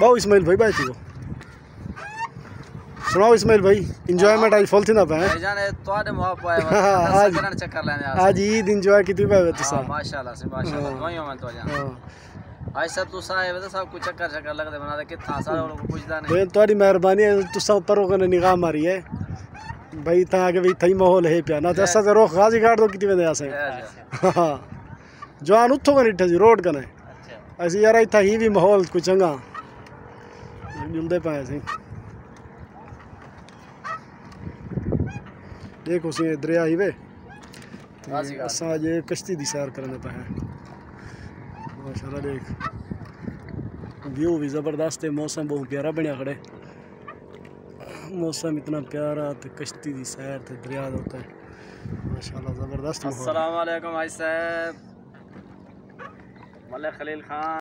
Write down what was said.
बहु इस्माइल भाई बैठी हो सुनाओ इस्माइल भाई एंजॉयमेंट आज फुल थी ना पे आज ईद एंजॉय की थी पे तुसा माशाल्लाह से माशाल्लाह दुआइयों में तो जान आज सब तुसा आए तो सब कुछ चक्कर चक्कर लगदे बना दे किथा सारे लोग पूछदा नहीं भाई तोरी मेहरबानी है तुसा ऊपर को निगाह मारी है भाई ता आगे भाई थई माहौल है पिया ना तो असा तो रोक गाजी घाट तो कितने वेंदे आसे हां जवान उठो कने ठजी रोड कने ऐसे यार इथा ही भी माहौल कुछ चंगा मिलदे पाए से देखो सी दरिया ही वे असा आज कश्ती दी सैर करने पे हैं माशाल्लाह देख व्यू भी ज़बरदस्त है मौसम बहुत प्यारा बनया खड़े मौसम इतना प्यारा तो कश्ती दी सैर तो दरिया होता है माशाल्लाह ज़बरदस्त। अस्सलाम वालेकुम भाई साहब मलिक खलील खान।